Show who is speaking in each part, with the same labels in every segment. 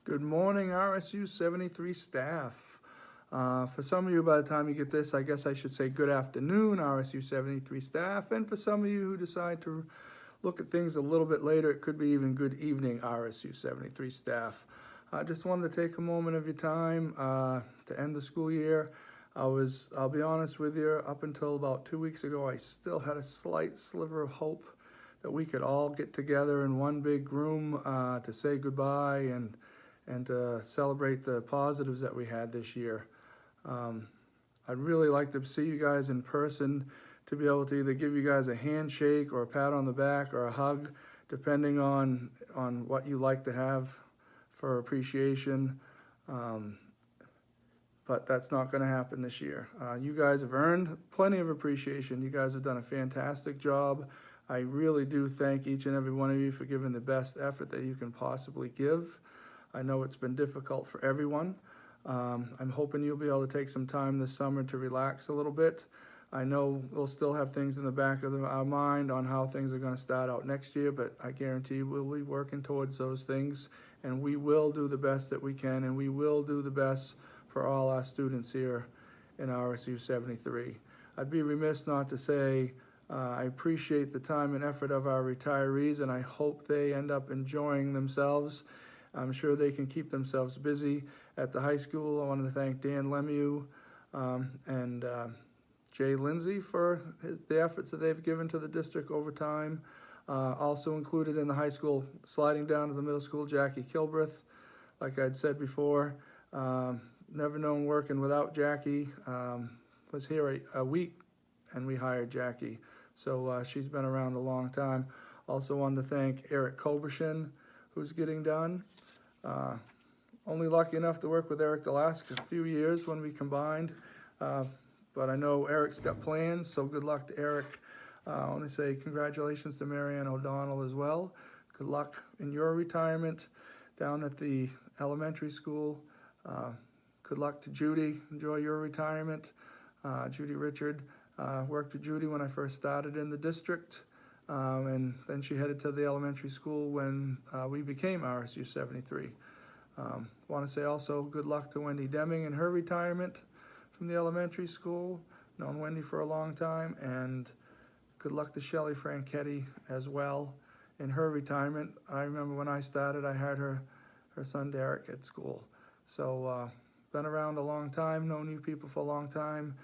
Speaker 1: Good morning, RSU73 staff. For some of you, by the time you get this, I guess I should say good afternoon, RSU73 staff. And for some of you who decide to look at things a little bit later, it could be even good evening, RSU73 staff. I just wanted to take a moment of your time to end the school year. I'll be honest with you, up until about 2 weeks ago, I still had a slight sliver of hope that we could all get together in one big room to say goodbye and to celebrate the positives that we had this year. I'd really like to see you guys in person, to be able to either give you guys a handshake or a pat on the back or a hug, depending on what you like to have for appreciation. But that's not going to happen this year. You guys have earned plenty of appreciation. You guys have done a fantastic job. I really do thank each and every one of you for giving the best effort that you can possibly give. I know it's been difficult for everyone. I'm hoping you'll be able to take some time this summer to relax a little bit. I know we'll still have things in the back of our mind on how things are going to start out next year, but I guarantee you we'll be working towards those things, and we will do the best that we can, and we will do the best for all our students here in RSU 73. I'd be remiss not to say I appreciate the time and effort of our retirees, and I hope they end up enjoying themselves. I'm sure they can keep themselves busy at the high school. I wanted to thank Dan Lemieux and Jay Lindsay for the efforts that they've given to the district over time. Also included in the high school, sliding down to the middle school, Jackie Kilbreth. Like I'd said before, never known working without Jackie. Was here a week and we hired Jackie. So she's been around a long time. Also wanted to thank Eric Kobershin, who's getting done. Only lucky enough to work with Eric the last few years when we combined. But I know Eric's got plans, so good luck to Eric. I want to say congratulations to Marianne O'Donnell as well. Good luck in your retirement down at the elementary school. Good luck to Judy. Enjoy your retirement. Judy Richard. Worked with Judy when I first started in the district. And then she headed to the elementary school when we became RSU 73. Want to say also good luck to Wendy Deming in her retirement from the elementary school. Known Wendy for a long time, and good luck to Shelley Franchetti as well in her retirement. I remember when I started, I had her son Derek at school. So been around a long time, known you people for a long time.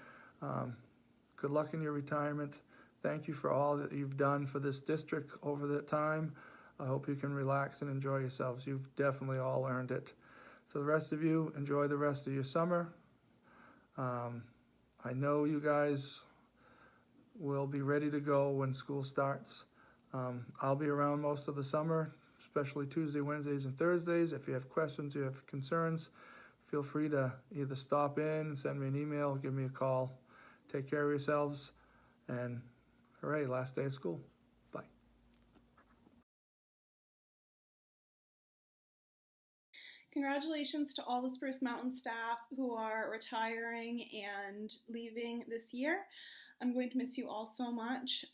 Speaker 1: Good luck in your retirement. Thank you for all that you've done for this district over that time. I hope you can relax and enjoy yourselves. You've definitely all earned it. So the rest of you, enjoy the rest of your summer. I know you guys will be ready to go when school starts. I'll be around most of the summer, especially Tuesday, Wednesdays, and Thursdays. If you have questions, you have concerns, feel free to either stop in, send me an email, give me a call. Take care of yourselves, and hooray, last day of school. Bye.
Speaker 2: Congratulations to all the Spruce Mountain staff who are retiring and leaving this year. I'm going to miss you all so much.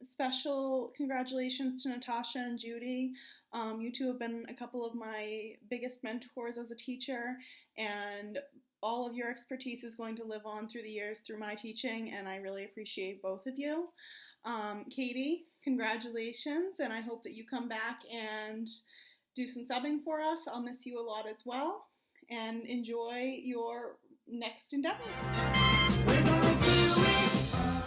Speaker 2: Special congratulations to Natasha and Judy. You two have been a couple of my biggest mentors as a teacher, and all of your expertise is going to live on through the years through my teaching, and I really appreciate both of you. Katie, congratulations, and I hope that you come back and do some subbing for us. I'll miss you a lot as well, and enjoy your next endeavors.
Speaker 3: We're gonna do it.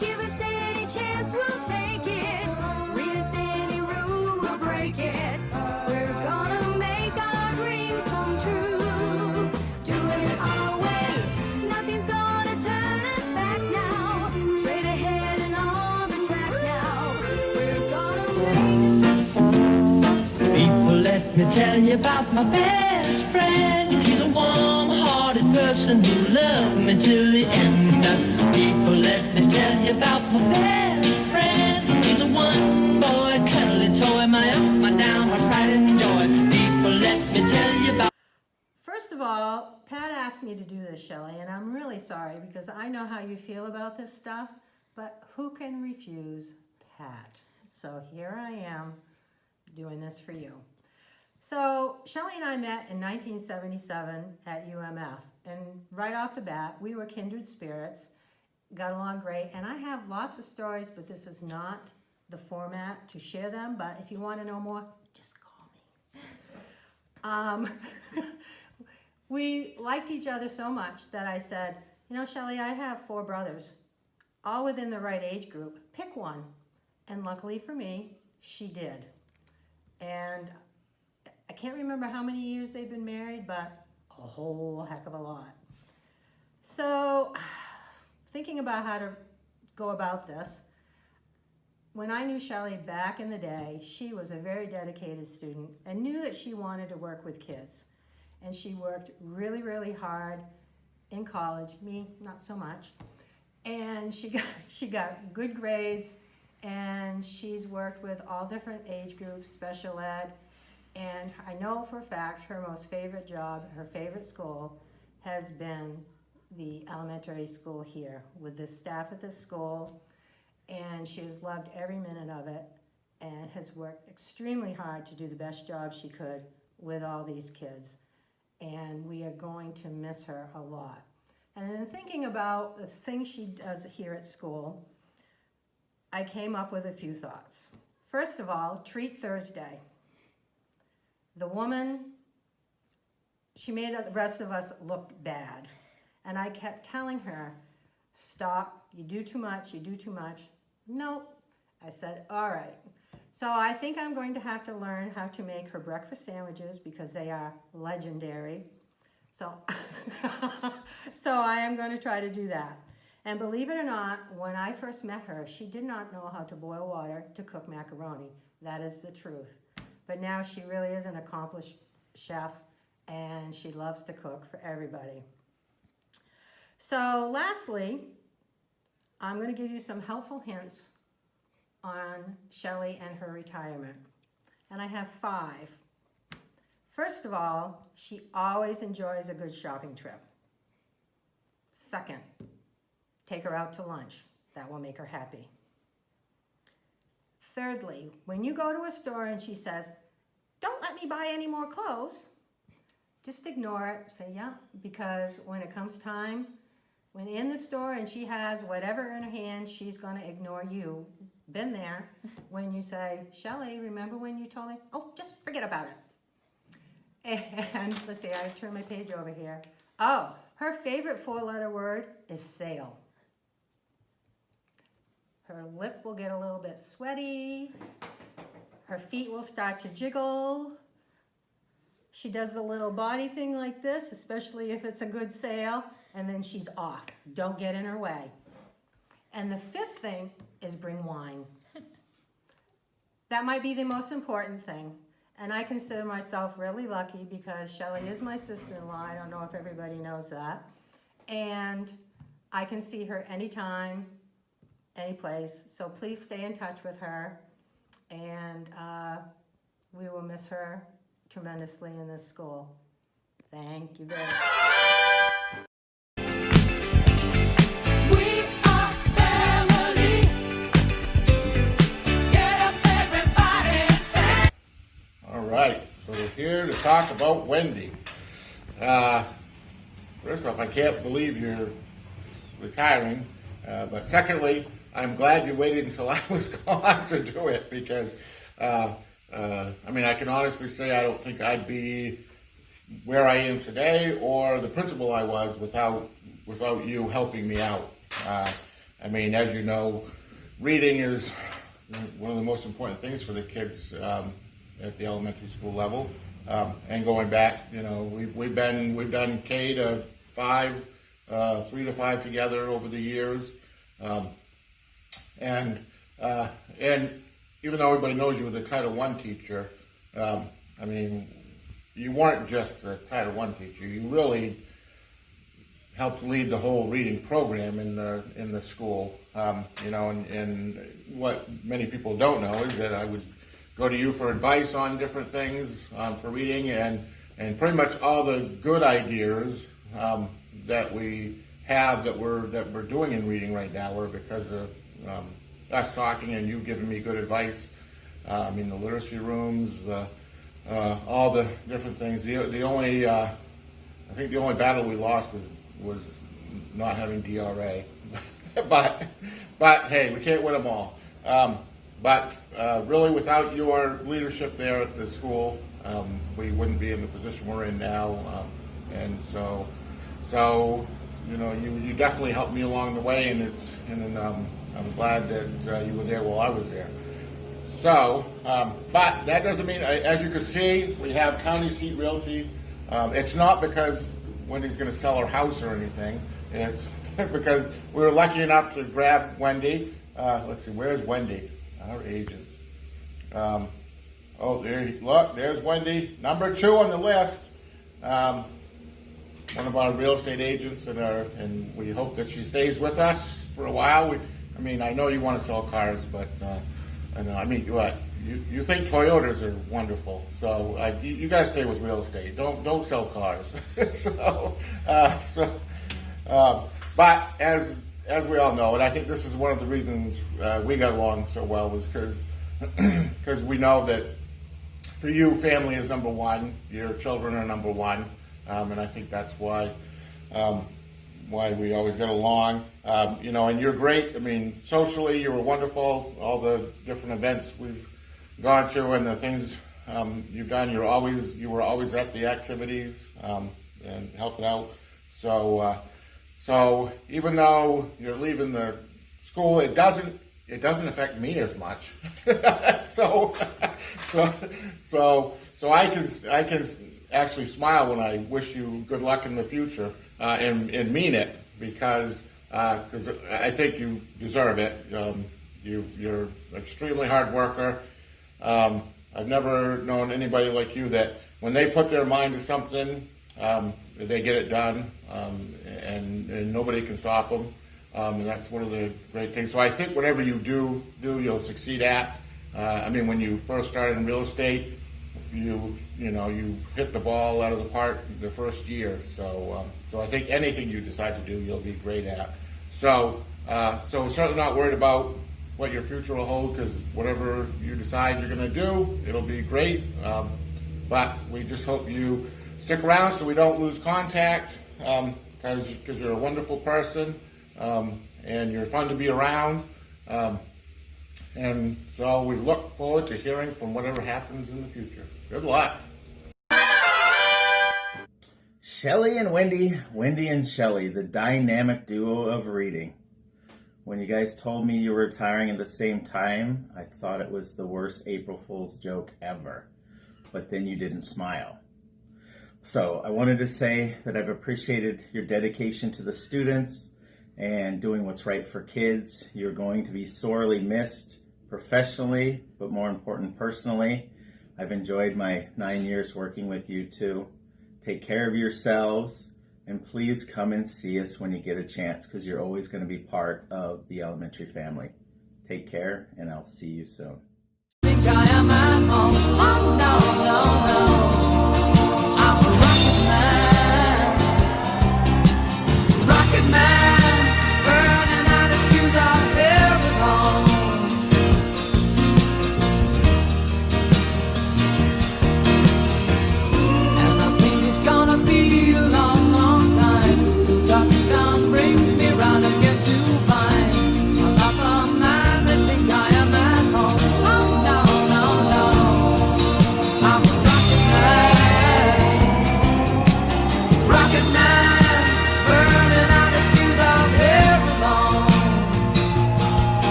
Speaker 3: Give us any chance, we'll take it. Read us any rule, we'll break it. We're gonna make our dreams come true. Doing it our way. Nothing's gonna turn us back now. Straight ahead and on the track now. We're gonna make.
Speaker 4: People, let me tell you about my best friend. He's a warm-hearted person who loved me till the end. People, let me tell you about my best friend. He's a one-boy cuddly toy, my up, my down, my pride and joy. People, let me tell you about.
Speaker 5: First of all, Pat asked me to do this, Shelley, and I'm really sorry because I know how you feel about this stuff, but who can refuse Pat? So here I am doing this for you. So Shelley and I met in 1977 at UMF, and right off the bat, we were kindred spirits, got along great, and I have lots of stories, but this is not the format to share them, but if you want to know more, just call me. We liked each other so much that I said, you know, Shelley, I have 4 brothers, all within the right age group. Pick one. And luckily for me, she did. And I can't remember how many years they've been married, but a whole heck of a lot. So, thinking about how to go about this, when I knew Shelley back in the day, she was a very dedicated student and knew that she wanted to work with kids. And she worked really, really hard in college, me, not so much. And she got good grades, and she's worked with all different age groups, special ed, and I know for a fact her most favorite job, her favorite school, has been the elementary school here with the staff at this school, and she has loved every minute of it and has worked extremely hard to do the best job she could with all these kids. And we are going to miss her a lot. And in thinking about the things she does here at school, I came up with a few thoughts. First of all, Treat Thursday. The woman, she made the rest of us look bad. And I kept telling her, stop, you do too much, you do too much. Nope. I said, all right. So I think I'm going to have to learn how to make her breakfast sandwiches because they are legendary. So, so I am going to try to do that. And believe it or not, when I first met her, she did not know how to boil water to cook macaroni. That is the truth. But now she really is an accomplished chef, and she loves to cook for everybody. So lastly, I'm going to give you some helpful hints on Shelley and her retirement. And I have 5. First of all, she always enjoys a good shopping trip. Second, take her out to lunch. That will make her happy. Thirdly, when you go to a store and she says, don't let me buy any more clothes, just ignore it. Say, yeah, because when it comes time, when in the store and she has whatever in her hand, she's going to ignore you. Been there. When you say, Shelley, remember when you told me? Oh, just forget about it. And let's see, I turn my page over here. Oh, her favorite 4-letter word is sale. Her lip will get a little bit sweaty. Her feet will start to jiggle. She does the little body thing like this, especially if it's a good sale, and then she's off. Don't get in her way. And the 5th thing is bring wine. That might be the most important thing. And I consider myself really lucky because Shelley is my sister-in-law. I don't know if everybody knows that. And I can see her anytime, any place. So please stay in touch with her. And we will miss her tremendously in this school. Thank you very much.
Speaker 3: We are family. Get up, everybody, and say.
Speaker 6: All right, so we're here to talk about Wendy. First off, I can't believe you're retiring, but secondly, I'm glad you waited until I was gone to do it because, I mean, I can honestly say I don't think I'd be where I am today or the principal I was without you helping me out. I mean, as you know, reading is one of the most important things for the kids at the elementary school level. And going back, you know, we've done K to 5, 3 to 5 together over the years. And even though everybody knows you were the Title I teacher, I mean, you weren't just the Title I teacher. You really helped lead the whole reading program in the school. You know, and what many people don't know is that I would go to you for advice on different things for reading, and pretty much all the good ideas that we have that we're doing in reading right now are because of us talking and you giving me good advice. I mean, the literacy rooms, the all the different things. The only I think the only battle we lost was not having DRA, but hey, we can't win them all. But really, without your leadership there at the school, we wouldn't be in the position we're in now. And so you definitely helped me along the way, and I'm glad that you were there while I was there. So, but that doesn't mean, as you can see, we have County Seat Realty. It's not because Wendy's going to sell her house or anything. It's because we were lucky enough to grab Wendy. Let's see, where's Wendy? Our agents. There's Wendy, number 2 on the list. One of our real estate agents, and we hope that she stays with us for a while. I know you want to sell cars, but you think Toyotas are wonderful, so you guys stay with real estate. Don't sell cars. But as we all know, and I think this is one of the reasons we got along so well, was because we know that for you, family is number one. Your children are number one, and I think that's why we always get along. And you're great. Socially, you were wonderful. All the different events we've gone to and the things you've done, you were always at the activities and helping out. So even though you're leaving the school, it doesn't affect me as much. so I can actually smile when I wish you good luck in the future and mean it, because I think you deserve it. You're an extremely hard worker. I've never known anybody like you that when they put their mind to something, they get it done, and nobody can stop them. And that's one of the great things. So I think whatever you do, you'll succeed at. When you first started in real estate, you hit the ball out of the park the first year. So I think anything you decide to do, you'll be great at. So certainly not worried about what your future will hold, because whatever you decide you're going to do, it'll be great. But we just hope you stick around so we don't lose contact, because you're a wonderful person, and you're fun to be around. And so we look forward to hearing from whatever happens in the future. Good luck.
Speaker 7: Shelley and Wendy, Wendy and Shelley, the dynamic duo of reading. When you guys told me you were retiring at the same time, I thought it was the worst April Fool's joke ever. But then you didn't smile. So I wanted to say that I've appreciated your dedication to the students and doing what's right for kids. You're going to be sorely missed professionally, but more important, personally. I've enjoyed my 9 years working with you two. Take care of yourselves, and please come and see us when you get a chance, because you're always going to be part of the elementary family. Take care, and I'll see you soon.
Speaker 3: Think I am at home. Oh, no, I'm a rocket man, burning out his fuse out every home. And I think it's gonna be a long, long time till touchdown brings me round again to find I'm not the man that think I am at home. Oh, no, I'm a rocket man, burning out his fuse out every home.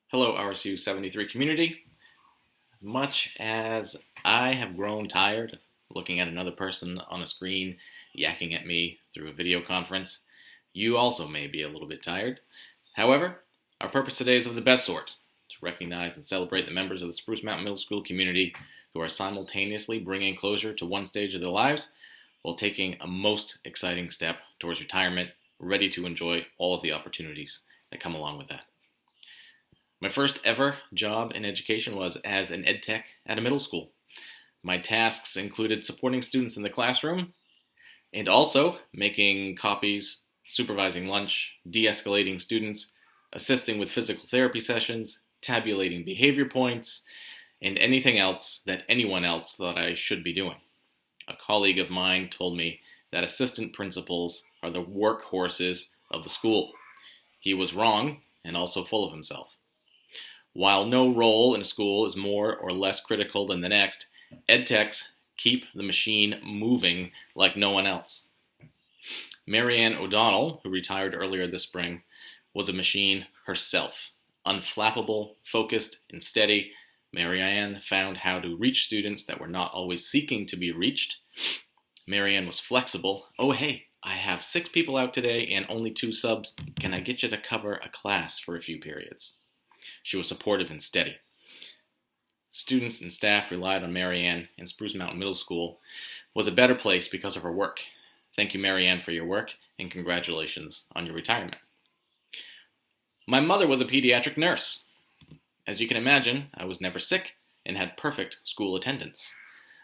Speaker 8: Hello, RSU73 community. Much as I have grown tired of looking at another person on a screen yakking at me through a video conference, you also may be a little bit tired. However, our purpose today is of the best sort, to recognize and celebrate the members of the Spruce Mountain Middle School community who are simultaneously bringing closure to one stage of their lives while taking a most exciting step towards retirement, ready to enjoy all of the opportunities that come along with that. My first ever job in education was as an ed tech at a middle school. My tasks included supporting students in the classroom and also making copies supervising lunch, de-escalating students, assisting with physical therapy sessions, tabulating behavior points, and anything else that anyone else thought I should be doing. A colleague of mine told me that assistant principals are the workhorses of the school. He was wrong and also full of himself. While no role in a school is more or less critical than the next, ed techs keep the machine moving like no one else. Marianne O'Donnell, who retired earlier this spring, was a machine herself. Unflappable, focused, and steady, Marianne found how to reach students that were not always seeking to be reached. Marianne was flexible. Oh, hey, I have 6 people out today and only 2 subs. Can I get you to cover a class for a few periods? She was supportive and steady. Students and staff relied on Marianne, and Spruce Mountain Middle School was a better place because of her work. Thank you, Marianne, for your work, and congratulations on your retirement. My mother was a pediatric nurse. As you can imagine, I was never sick and had perfect school attendance.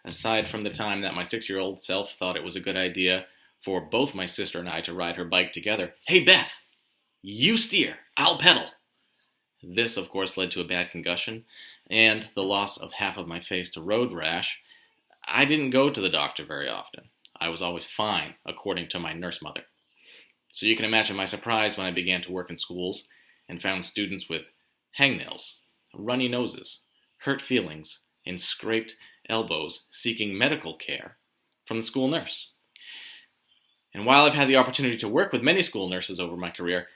Speaker 8: Aside from the time that my 6-year-old self thought it was a good idea for both my sister and I to ride her bike together. Hey, Beth, you steer, I'll pedal. This, of course, led to a bad concussion and the loss of half of my face to road rash. I didn't go to the doctor very often. I was always fine, according to my nurse mother. So you can imagine my surprise when I began to work in schools and found students with hangnails, runny noses, hurt feelings, and scraped elbows seeking medical care from the school nurse. And while I've had the opportunity to work with many school nurses over my career,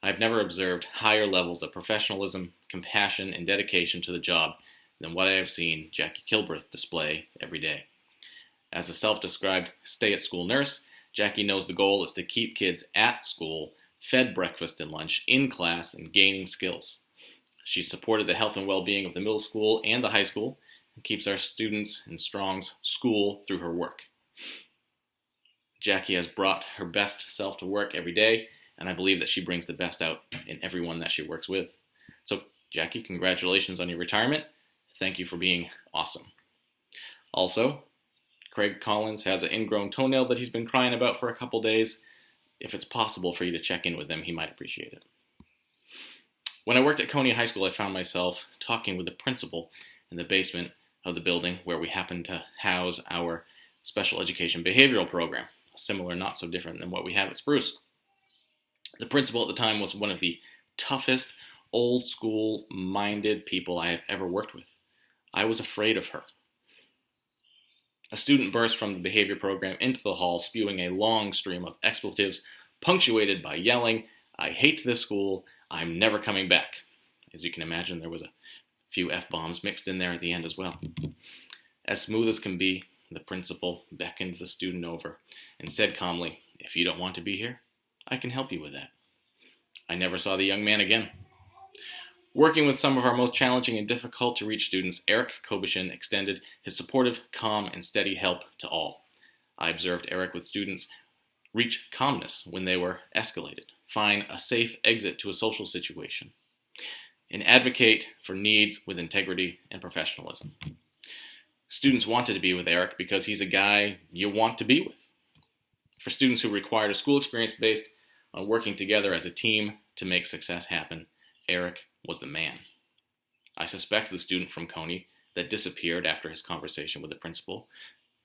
Speaker 8: I've never observed higher levels of professionalism, compassion, and dedication to the job than what I have seen Jackie Kilbreth display every day. As a self-described stay-at-school nurse, Jackie knows the goal is to keep kids at school, fed breakfast and lunch, in class, and gaining skills. She supported the health and well-being of the middle school and the high school, and keeps our students in Strong's school through her work. Jackie has brought her best self to work every day, and I believe that she brings the best out in everyone that she works with. So, Jackie, congratulations on your retirement. Thank you for being awesome. Also, Craig Collins has an ingrown toenail that he's been crying about for a couple days. If it's possible for you to check in with him, he might appreciate it. When I worked at Coney High School, I found myself talking with the principal in the basement of the building where we happened to house our special education behavioral program, similar, not so different than what we have at Spruce. The principal at the time was one of the toughest, old school minded people I have ever worked with. I was afraid of her. A student burst from the behavior program into the hall, spewing a long stream of expletives, punctuated by yelling, "I hate this school, I'm never coming back." As you can imagine, there was a few F-bombs mixed in there at the end as well. As smooth as can be, the principal beckoned the student over and said calmly, "If you don't want to be here, I can help you with that." I never saw the young man again. Working with some of our most challenging and difficult to reach students, Eric Kobushin extended his supportive, calm, and steady help to all. I observed Eric with students reach calmness when they were escalated, find a safe exit to a social situation, and advocate for needs with integrity and professionalism. Students wanted to be with Eric because he's a guy you want to be with. For students who required a school experience based on working together as a team to make success happen, Eric was the man. I suspect the student from Coney that disappeared after his conversation with the principal,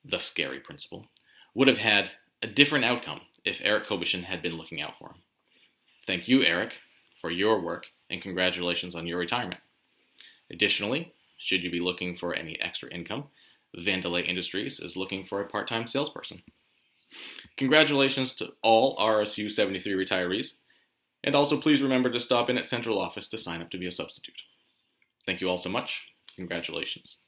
Speaker 8: the scary principal, would have had a different outcome if Eric Kobushin had been looking out for him. Thank you, Eric, for your work, and congratulations on your retirement. Additionally, should you be looking for any extra income, Vandelay Industries is looking for a part-time salesperson. Congratulations to all RSU73 retirees, and also please remember to stop in at Central Office to sign up to be a substitute. Thank you all so much. Congratulations.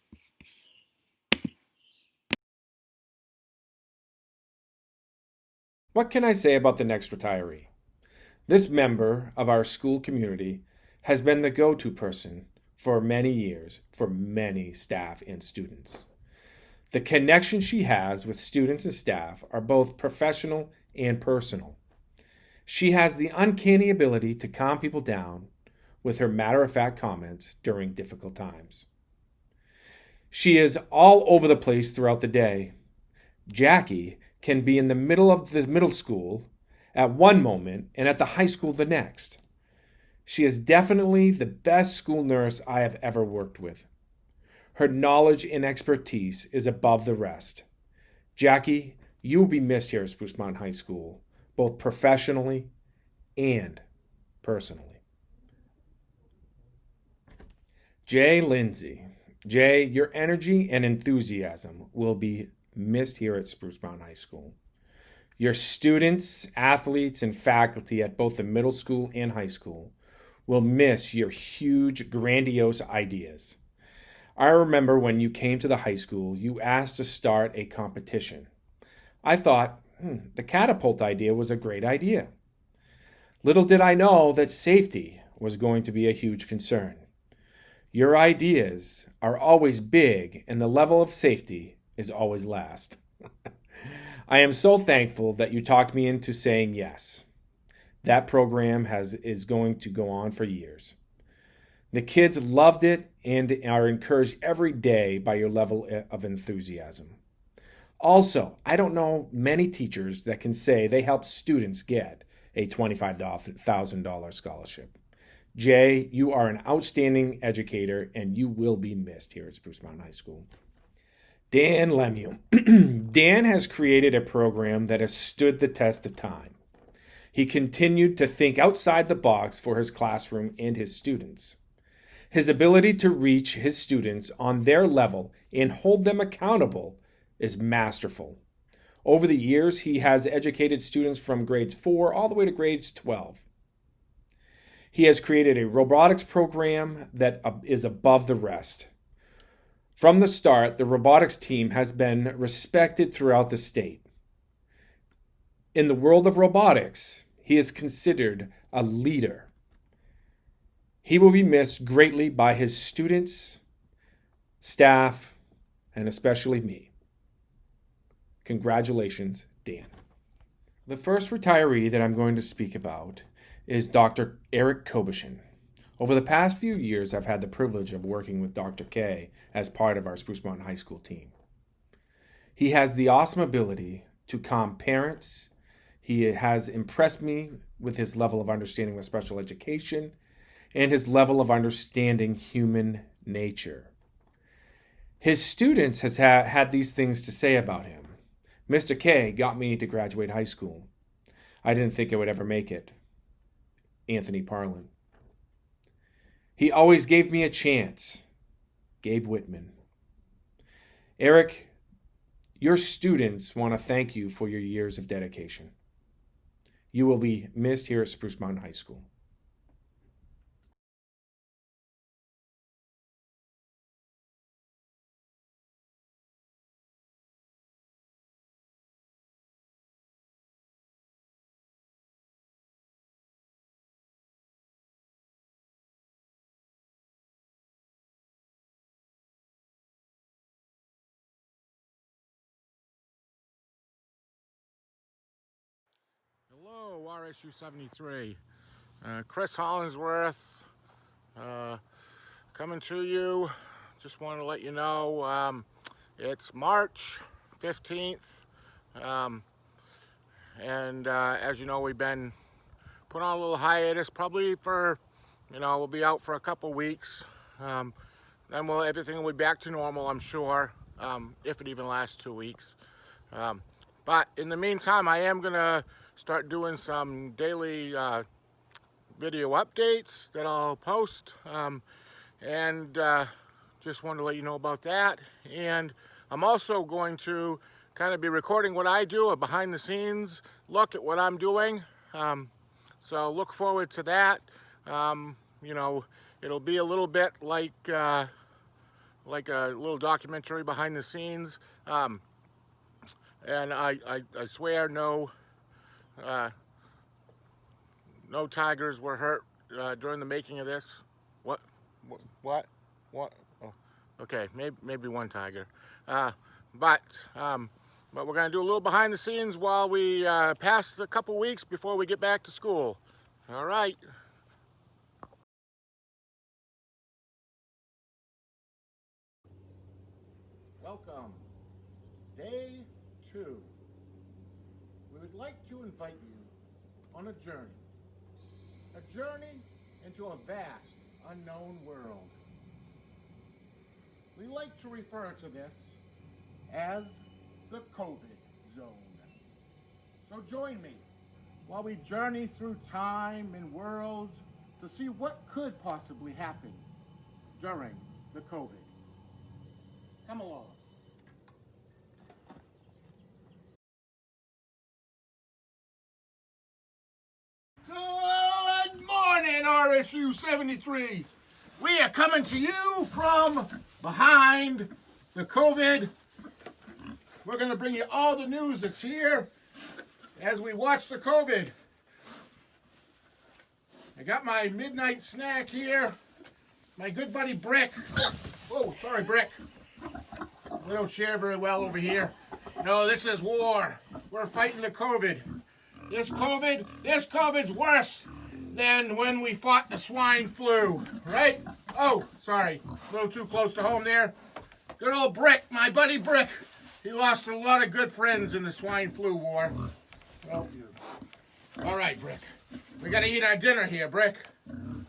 Speaker 9: What can I say about the next retiree? This member of our school community has been the go-to person for many years for many staff and students. The connection she has with students and staff are both professional and personal. She has the uncanny ability to calm people down with her matter-of-fact comments during difficult times. She is all over the place throughout the day. Jackie can be in the middle of the middle school at one moment and at the high school the next. She is definitely the best school nurse I have ever worked with. Her knowledge and expertise is above the rest. Jackie, you will be missed here at Spruce Mountain High School, both professionally and personally. Jay Lindsay. Jay, your energy and enthusiasm will be missed here at Spruce Mountain High School. Your students, athletes, and faculty at both the middle school and high school will miss your huge, grandiose ideas. I remember when you came to the high school, you asked to start a competition. I thought, the catapult idea was a great idea. Little did I know that safety was going to be a huge concern. Your ideas are always big, and the level of safety is always last. I am so thankful that you talked me into saying yes. That program is going to go on for years. The kids loved it and are encouraged every day by your level of enthusiasm. Also, I don't know many teachers that can say they help students get a $25,000 scholarship. Jay, you are an outstanding educator, and you will be missed here at Spruce Mountain High School. Dan Lemuel. Dan has created a program that has stood the test of time. He continued to think outside the box for his classroom and his students. His ability to reach his students on their level and hold them accountable is masterful. Over the years, he has educated students from grades 4 all the way to grades 12. He has created a robotics program that is above the rest. From the start, the robotics team has been respected throughout the state. In the world of robotics, he is considered a leader. He will be missed greatly by his students, staff, and especially me. Congratulations, Dan. The first retiree that I'm going to speak about is Dr. Eric Kobushin. Over the past few years, I've had the privilege of working with Dr. K as part of our Spruce Mountain High School team. He has the awesome ability to calm parents. He has impressed me with his level of understanding with special education and his level of understanding human nature. His students has had these things to say about him. Mr. K got me to graduate high school. I didn't think I would ever make it. Anthony Parlin. He always gave me a chance. Gabe Whitman. Eric, your students want to thank you for your years of dedication. You will be missed here at Spruce Mountain High School.
Speaker 6: Hello, RSU73. Chris Hollingsworth coming to you. Just want to let you know it's March 15th. And as you know, we've been put on a little hiatus, probably for, we'll be out for a couple weeks. Then everything will be back to normal, I'm sure, if it even lasts 2 weeks. But in the meantime, I am going to start doing some daily video updates that I'll post. And just wanted to let you know about that. And I'm also going to kind of be recording what I do, a behind the scenes look at what I'm doing. So look forward to that. It'll be a little bit like a little documentary behind the scenes. And I swear no tigers were hurt during the making of this. What? Oh, okay, maybe one tiger. But we're going to do a little behind the scenes while we pass a couple weeks before we get back to school. All right. Welcome. Day 2. We would like to invite you on a journey. A journey into a vast, unknown world. We like to refer to this as the COVID zone. So join me while we journey through time and worlds to see what could possibly happen during the COVID. Come along. Good morning, RSU73. We are coming to you from behind the COVID. We're going to bring you all the news that's here as we watch the COVID. I got my midnight snack here. My good buddy Brick. Oh, sorry, Brick. We don't share very well over here. No, this is war. We're fighting the COVID. This COVID's worse than when we fought the swine flu, right? Oh, sorry, a little too close to home there. Good old Brick, my buddy Brick. He lost a lot of good friends in the swine flu war. Well, all right, Brick. We gotta eat our dinner here, Brick.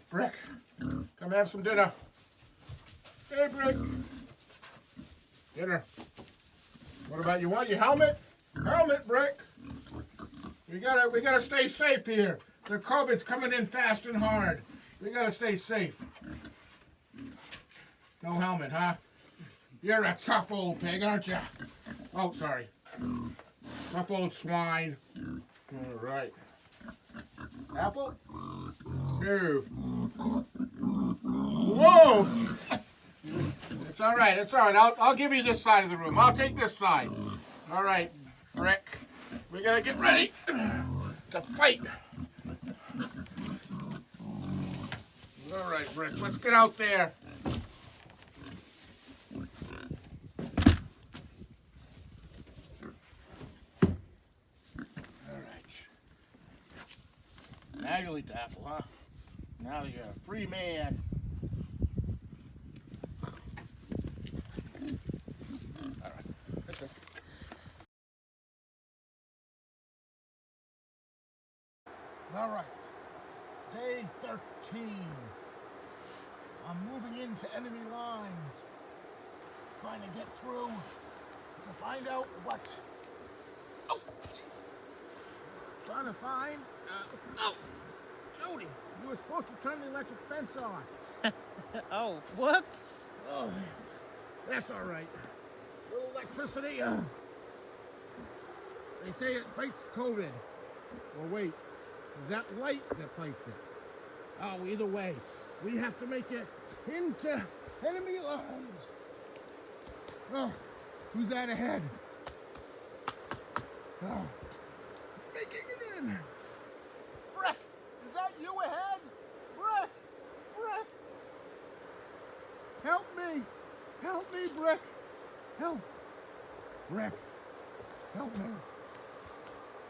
Speaker 6: Brick, come have some dinner. Hey, Brick. Dinner. What about you? Want your helmet? Helmet, Brick. We gotta stay safe here. The COVID's coming in fast and hard. We gotta stay safe. No helmet, huh? You're a tough old pig, aren't you? Oh, sorry. Tough old swine. All right. Apple? No. Whoa! It's all right. It's all right. I'll give you this side of the room. I'll take this side. All right, Rick. We gotta get ready to fight. All right, Rick. Let's get out there. Now you'll eat the apple, huh? Now you're a free man. All right. That's it. All right. Day 13. I'm moving into enemy lines. Trying to get through to find out what... Oh! Trying to find... Oh! Jody, you were supposed to turn the electric fence on.
Speaker 10: Oh, whoops.
Speaker 6: Oh, that's all right. Little electricity. They say it fights COVID. Well, wait. Is that light that fights it? Oh, either way, we have to make it into enemy lines. Oh, who's that ahead? Oh, making it in. Brick, is that you ahead? Brick, Brick. Help me, Brick. Help, Brick.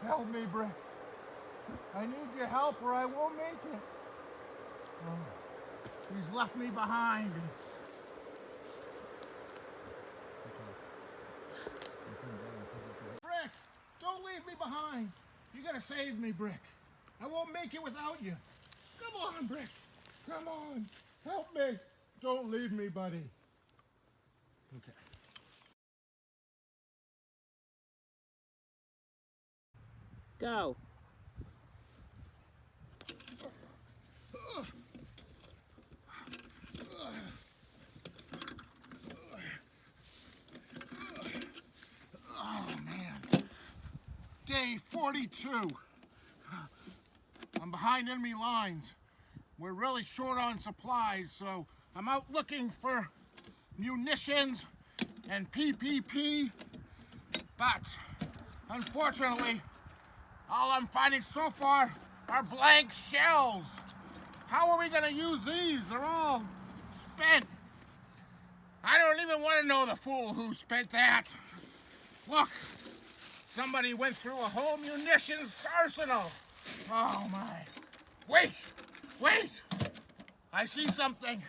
Speaker 6: Help me, Brick. I need your help or I won't make it. Oh, he's left me behind. Brick, don't leave me behind. You gotta save me, Brick. I won't make it without you. Come on, Brick. Come on. Help me. Don't leave me, buddy. Okay.
Speaker 10: Go.
Speaker 6: Oh, man. Day 42. I'm behind enemy lines. We're really short on supplies, so I'm out looking for munitions and PPP, but unfortunately, all I'm finding so far are blank shells. How are we gonna use these? They're all spent. I don't even want to know the fool who spent that. Look, somebody went through a whole munitions arsenal. Oh my. Wait, wait. I see something.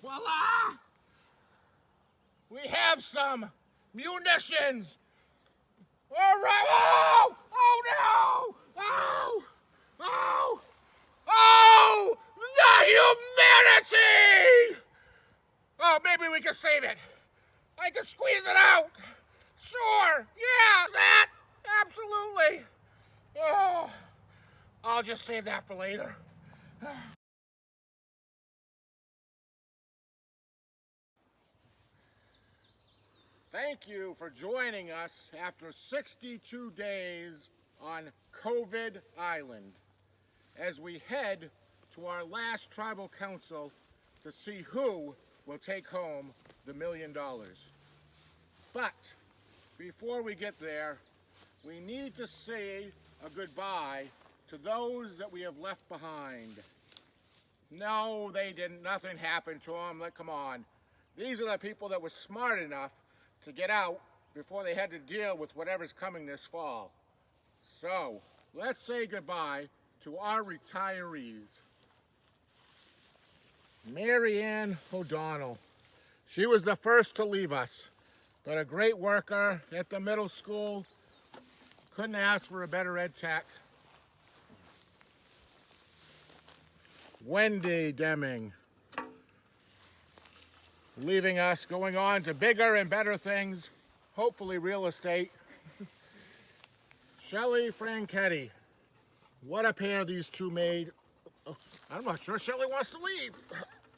Speaker 6: Voila! We have some munitions. All right. Oh! Oh no! Oh! Oh! Oh! The humanity! Oh, maybe we can save it. I can squeeze it out. Sure. Yeah, that. Absolutely. Oh, I'll just save that for later. Thank you for joining us after 62 days on COVID Island as we head to our last tribal council to see who will take home the $1 million. But before we get there, we need to say a goodbye to those that we have left behind. No, they didn't. Nothing happened to them. Come on. These are the people that were smart enough to get out before they had to deal with whatever's coming this fall. So, let's say goodbye to our retirees. Mary Ann O'Donnell. She was the first to leave us, but a great worker at the middle school. Couldn't ask for a better ed tech. Wendy Deming. Leaving us, going on to bigger and better things, hopefully real estate. Shelley Franchetti. What a pair these two made. Oh, I'm not sure Shelley wants to leave.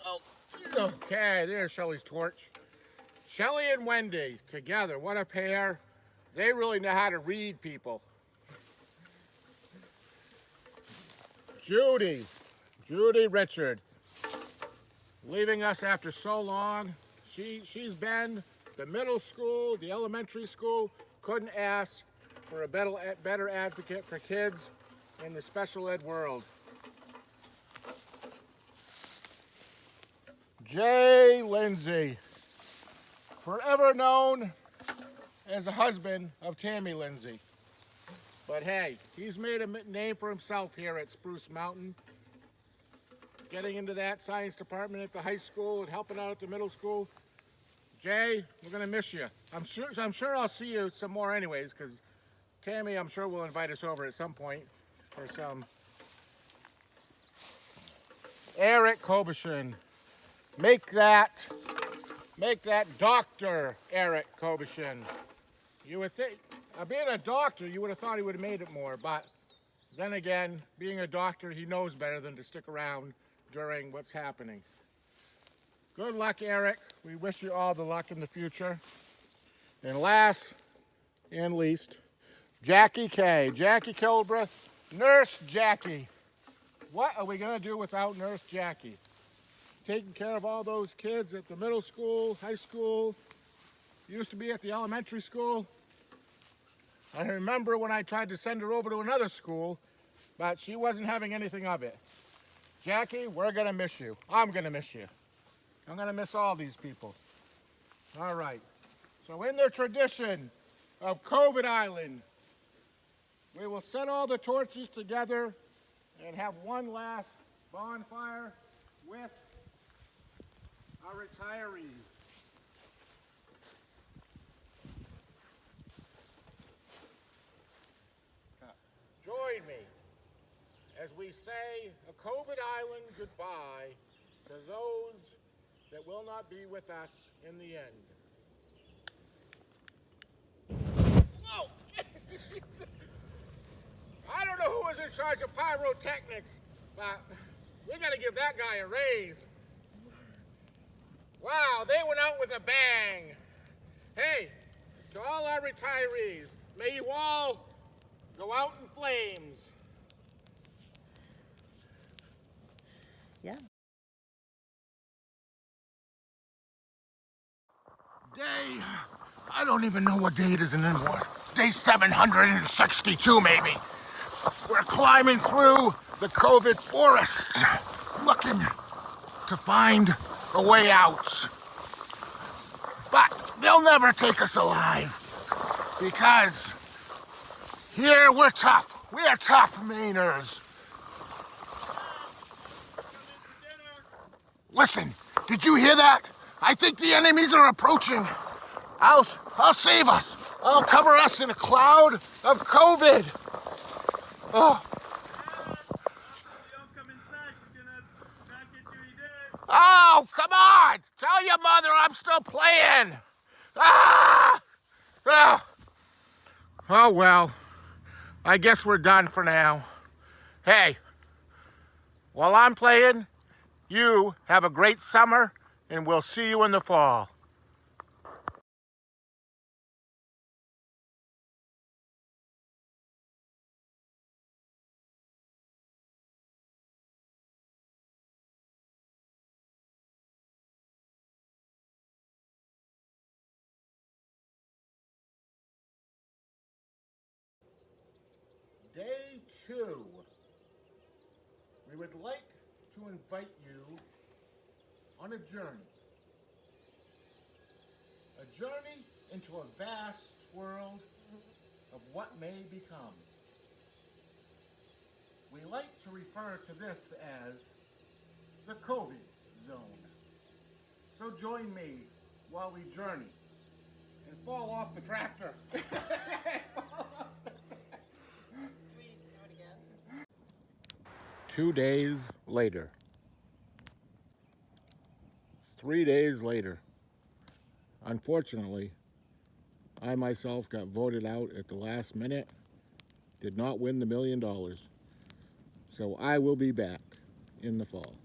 Speaker 6: Oh, okay, there's Shelley's torch. Shelley and Wendy together, what a pair. They really know how to read people. Judy Richard. Leaving us after so long. She's been the middle school, the elementary school, couldn't ask for a better advocate for kids in the special ed world. Jay Lindsay, forever known as the husband of Tammy Lindsay. But hey, he's made a name for himself here at Spruce Mountain. Getting into that science department at the high school and helping out at the middle school. Jay, we're gonna miss you. I'm sure I'll see you some more anyways, because Tammy, I'm sure, will invite us over at some point for some. Eric Kobushin. Make that Dr. Eric Kobushin. You would think, being a doctor, you would have thought he would have made it more, but then again, being a doctor, he knows better than to stick around during what's happening. Good luck, Eric. We wish you all the luck in the future. And last and least, Jackie K. Jackie Kilbreth, Nurse Jackie. What are we going to do without Nurse Jackie? Taking care of all those kids at the middle school, high school, used to be at the elementary school. I remember when I tried to send her over to another school, but she wasn't having anything of it. Jackie, we're going to miss you. I'm going to miss you. I'm going to miss all these people. All right. So in the tradition of COVID Island, we will set all the torches together and have one last bonfire with our retirees. Join me as we say a COVID Island goodbye to those that will not be with us in the end. Whoa! I don't know who was in charge of pyrotechnics, but we got to give that guy a raise. Wow, they went out with a bang. Hey, to all our retirees, may you all go out in flames.
Speaker 10: Yeah.
Speaker 6: Day, I don't even know what day it is anymore. Day 762, maybe. We're climbing through the COVID forests, looking to find a way out. But they'll never take us alive, because here we're tough. We're tough Mainers. Listen, did you hear that? I think the enemies are approaching. I'll I'll save us. I'll cover us in a cloud of COVID. Oh. Oh, come on! Tell your mother I'm still playing! Ah! Oh. Oh, well, I guess we're done for now. Hey, while I'm playing, you have a great summer, and we'll see you in the fall. Day 2. We would like to invite you on a journey. A journey into a vast world of what may become. We like to refer to this as the COVID zone. So join me while we journey and fall off the tractor. 2 days later. 3 days later. Unfortunately, I myself got voted out at the last minute, did not win the $1 million. So I will be back in the fall.